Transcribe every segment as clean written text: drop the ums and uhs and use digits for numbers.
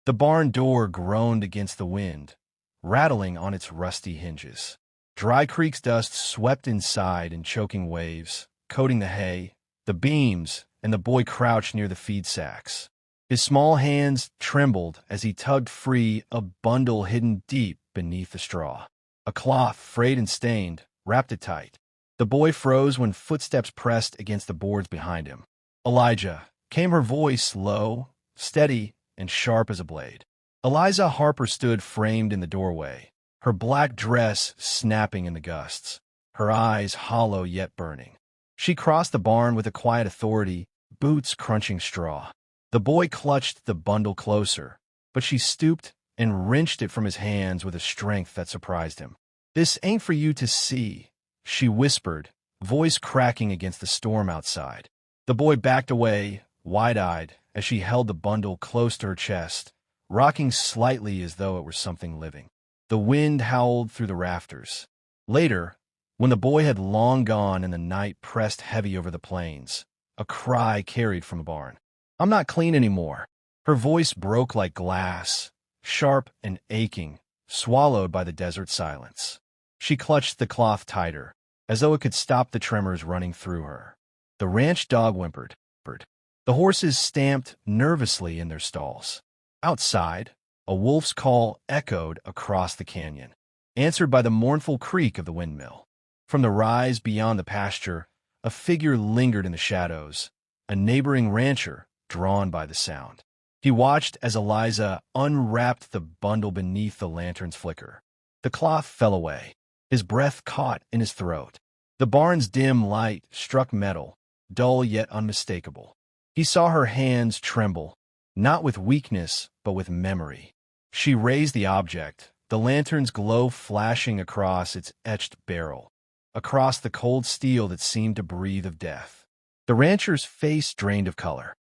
The barn door groaned against the wind, rattling on its rusty hinges. Dry creek's dust swept inside in choking waves, coating the hay, the beams, and the boy crouched near the feed sacks. His small hands trembled as he tugged free a bundle hidden deep beneath the straw. A cloth, frayed and stained, wrapped it tight. The boy froze when footsteps pressed against the boards behind him. "Elijah," came her voice, low, steady, and sharp as a blade. Eliza Harper stood framed in the doorway, her black dress snapping in the gusts, her eyes hollow yet burning. She crossed the barn with a quiet authority, boots crunching straw. The boy clutched the bundle closer, but she stooped and wrenched it from his hands with a strength that surprised him. "This ain't for you to see," she whispered, voice cracking against the storm outside. The boy backed away, wide-eyed, as she held the bundle close to her chest, rocking slightly as though it were something living. The wind howled through the rafters. Later, when the boy had long gone and the night pressed heavy over the plains, a cry carried from the barn. "I'm not clean anymore." Her voice broke like glass, sharp and aching, swallowed by the desert silence. She clutched the cloth tighter, as though it could stop the tremors running through her. The ranch dog whimpered. The horses stamped nervously in their stalls. Outside, a wolf's call echoed across the canyon, answered by the mournful creak of the windmill. From the rise beyond the pasture, a figure lingered in the shadows, a neighboring rancher drawn by the sound. He watched as Eliza unwrapped the bundle beneath the lantern's flicker. The cloth fell away. His breath caught in his throat. The barn's dim light struck metal, dull yet unmistakable. He saw her hands tremble, not with weakness, but with memory. She raised the object, the lantern's glow flashing across its etched barrel, across the cold steel that seemed to breathe of death. The rancher's face drained of color.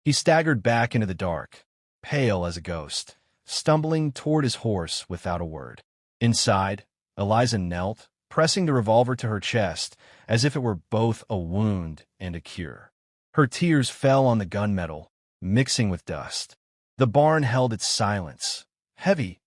He staggered back into the dark, pale as a ghost, stumbling toward his horse without a word. Inside, Eliza knelt, pressing the revolver to her chest as if it were both a wound and a cure. Her tears fell on the gunmetal, mixing with dust. The barn held its silence, heavy,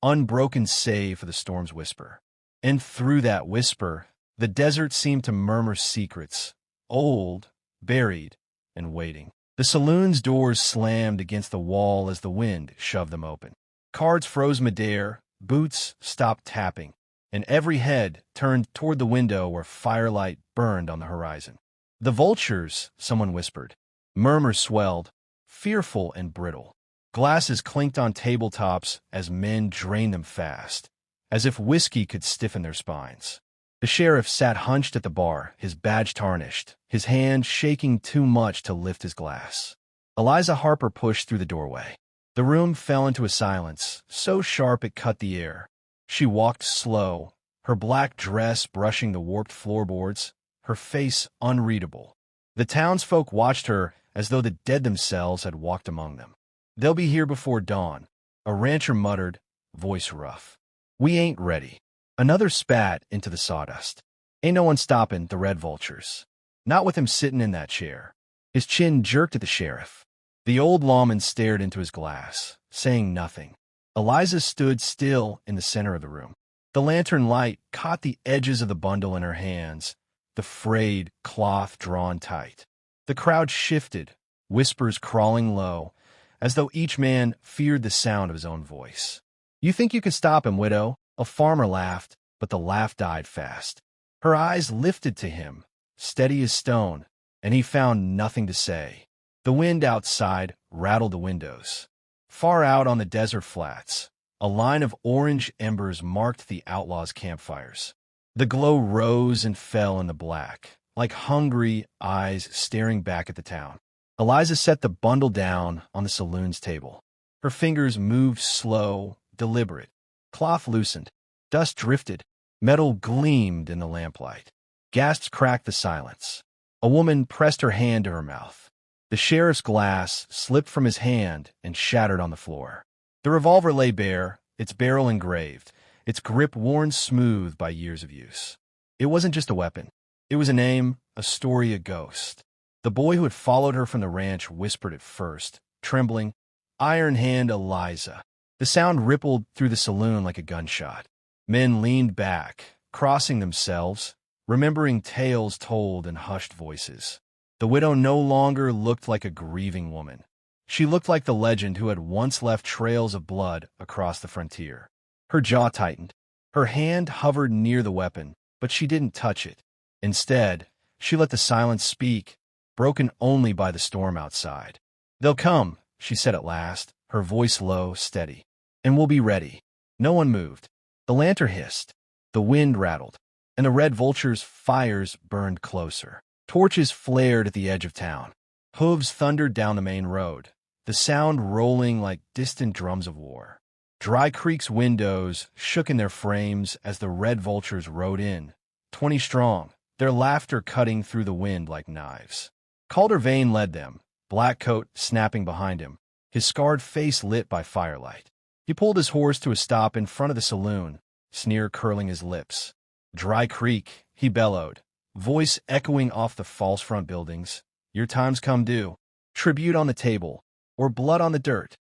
unbroken save for the storm's whisper. And through that whisper, the desert seemed to murmur secrets, old, buried, and waiting. The saloon's doors slammed against the wall as the wind shoved them open. Cards froze midair, boots stopped tapping, and every head turned toward the window where firelight burned on the horizon. "The vultures," someone whispered. Murmurs swelled, fearful and brittle. Glasses clinked on tabletops as men drained them fast, as if whiskey could stiffen their spines. The sheriff sat hunched at the bar, his badge tarnished, his hand shaking too much to lift his glass. Eliza Harper pushed through the doorway. The room fell into a silence, so sharp it cut the air. She walked slow, her black dress brushing the warped floorboards, her face unreadable. The townsfolk watched her as though the dead themselves had walked among them. "They'll be here before dawn," a rancher muttered, voice rough. "We ain't ready." Another spat into the sawdust. "Ain't no one stopping the Red Vultures. Not with him sitting in that chair." His chin jerked at the sheriff. The old lawman stared into his glass, saying nothing. Eliza stood still in the center of the room. The lantern light caught the edges of the bundle in her hands, the frayed cloth drawn tight. The crowd shifted, whispers crawling low, as though each man feared the sound of his own voice. "You think you can stop him, widow?" A farmer laughed, but the laugh died fast. Her eyes lifted to him, steady as stone, and he found nothing to say. The wind outside rattled the windows. Far out on the desert flats, a line of orange embers marked the outlaws' campfires. The glow rose and fell in the black, like hungry eyes staring back at the town. Eliza set the bundle down on the saloon's table. Her fingers moved slow, deliberate. Cloth loosened. Dust drifted. Metal gleamed in the lamplight. Gasps cracked the silence. A woman pressed her hand to her mouth. The sheriff's glass slipped from his hand and shattered on the floor. The revolver lay bare, its barrel engraved, its grip worn smooth by years of use. It wasn't just a weapon. It was a name, a story, a ghost. The boy who had followed her from the ranch whispered it first, trembling, Ironhand Eliza. The sound rippled through the saloon like a gunshot. Men leaned back, crossing themselves, remembering tales told in hushed voices. The widow no longer looked like a grieving woman. She looked like the legend who had once left trails of blood across the frontier. Her jaw tightened. Her hand hovered near the weapon, but she didn't touch it. Instead, she let the silence speak, broken only by the storm outside. "They'll come," she said at last, her voice low, steady. "And we'll be ready." No one moved. The lantern hissed. The wind rattled. And the Red Vultures' fires burned closer. Torches flared at the edge of town. Hooves thundered down the main road, the sound rolling like distant drums of war. Dry Creek's windows shook in their frames as the Red Vultures rode in, 20 strong, their laughter cutting through the wind like knives. Calder Vane led them, black coat snapping behind him, his scarred face lit by firelight. He pulled his horse to a stop in front of the saloon, sneer curling his lips. "Dry Creek," he bellowed, voice echoing off the false front buildings. "Your time's come due. Tribute on the table, or blood on the dirt."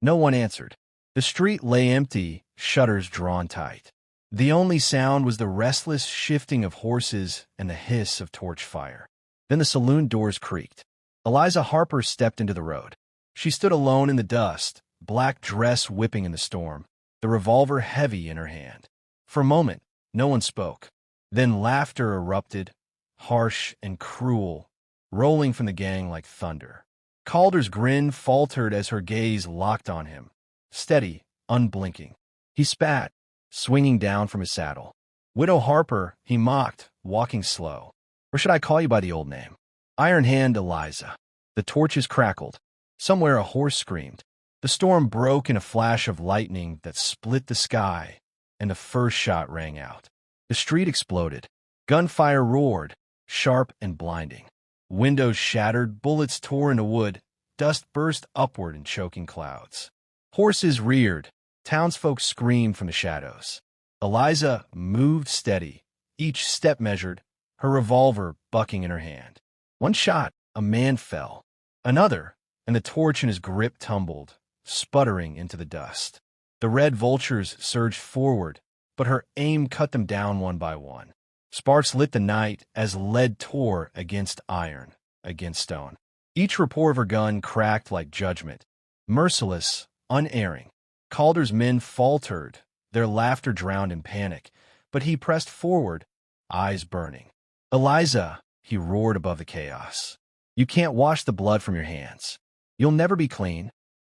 No one answered. The street lay empty, shutters drawn tight. The only sound was the restless shifting of horses and the hiss of torch fire. Then the saloon doors creaked. Eliza Harper stepped into the road. She stood alone in the dust, black dress whipping in the storm, the revolver heavy in her hand. For a moment, no one spoke. Then laughter erupted, harsh and cruel, rolling from the gang like thunder. Calder's grin faltered as her gaze locked on him, steady, unblinking. He spat, swinging down from his saddle. "Widow Harper," he mocked, walking slow. "Or should I call you by the old name?" "Ironhand Eliza." The torches crackled. Somewhere a horse screamed. The storm broke in a flash of lightning that split the sky, and the first shot rang out. The street exploded. Gunfire roared, sharp and blinding. Windows shattered, bullets tore into wood, dust burst upward in choking clouds. Horses reared, townsfolk screamed from the shadows. Eliza moved steady, each step measured, her revolver bucking in her hand. One shot, a man fell. Another, and the torch in his grip tumbled, sputtering into the dust. The Red Vultures surged forward, but her aim cut them down one by one. Sparks lit the night as lead tore against iron, against stone. Each report of her gun cracked like judgment, merciless, unerring. Calder's men faltered, their laughter drowned in panic, but he pressed forward, eyes burning. "Eliza," he roared above the chaos. "You can't wash the blood from your hands. You'll never be clean."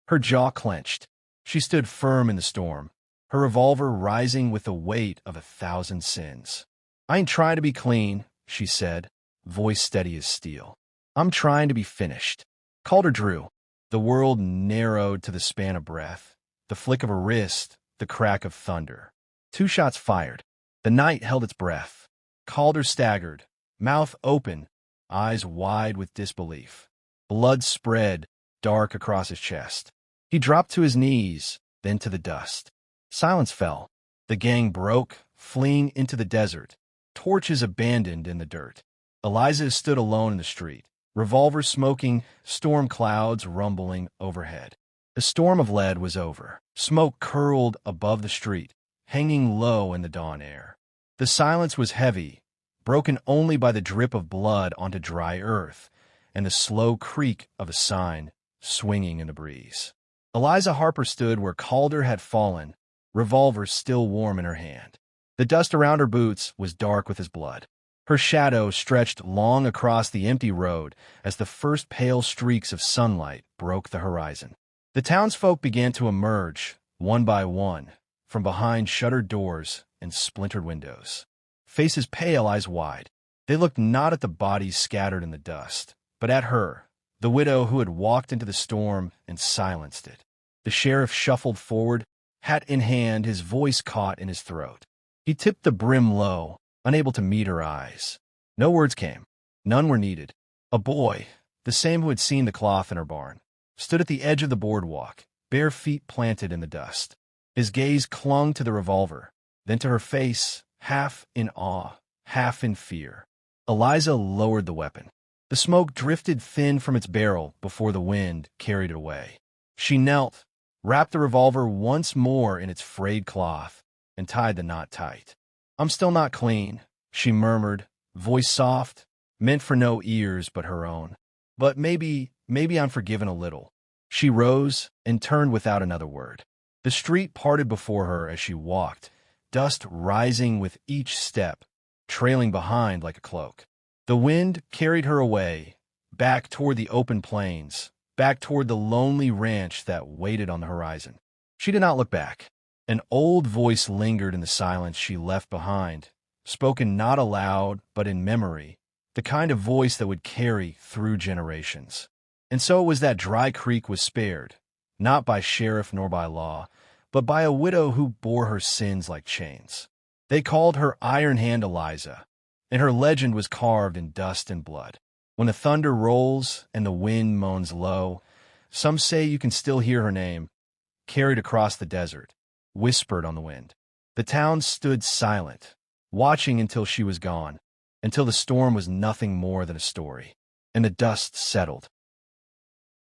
Her jaw clenched. She stood firm in the storm, her revolver rising with the weight of 1,000 sins. "I ain't trying to be clean," she said, voice steady as steel. "I'm trying to be finished." Calder drew. The world narrowed to the span of breath, the flick of a wrist, the crack of thunder. 2 shots fired. The night held its breath. Calder staggered, mouth open, eyes wide with disbelief. Blood spread, dark across his chest. He dropped to his knees, then to the dust. Silence fell. The gang broke, fleeing into the desert, torches abandoned in the dirt. Eliza stood alone in the street, revolver smoking, storm clouds rumbling overhead. The storm of lead was over. Smoke curled above the street, hanging low in the dawn air. The silence was heavy, broken only by the drip of blood onto dry earth and the slow creak of a sign swinging in the breeze. Eliza Harper stood where Calder had fallen, revolver still warm in her hand. The dust around her boots was dark with his blood. Her shadow stretched long across the empty road as the first pale streaks of sunlight broke the horizon. The townsfolk began to emerge, one by one, from behind shuttered doors and splintered windows. Faces pale, eyes wide. They looked not at the bodies scattered in the dust, but at her, the widow who had walked into the storm and silenced it. The sheriff shuffled forward, hat in hand, his voice caught in his throat. He tipped the brim low, unable to meet her eyes. No words came. None were needed. A boy, the same who had seen the cloth in her barn, stood at the edge of the boardwalk, bare feet planted in the dust. His gaze clung to the revolver, then to her face, half in awe, half in fear. Eliza lowered the weapon. The smoke drifted thin from its barrel before the wind carried it away. She knelt, wrapped the revolver once more in its frayed cloth, and tied the knot tight. "I'm still not clean," she murmured, voice soft, meant for no ears but her own. "But maybe I'm forgiven a little." She rose and turned without another word. The street parted before her as she walked, dust rising with each step, trailing behind like a cloak. The wind carried her away, back toward the open plains, back toward the lonely ranch that waited on the horizon. She did not look back. An old voice lingered in the silence she left behind, spoken not aloud but in memory, the kind of voice that would carry through generations. And so it was that Dry Creek was spared, not by sheriff nor by law, but by a widow who bore her sins like chains. They called her Ironhand Eliza, and her legend was carved in dust and blood. When the thunder rolls and the wind moans low, some say you can still hear her name, carried across the desert, whispered on the wind. The town stood silent, watching until she was gone, until the storm was nothing more than a story, and the dust settled,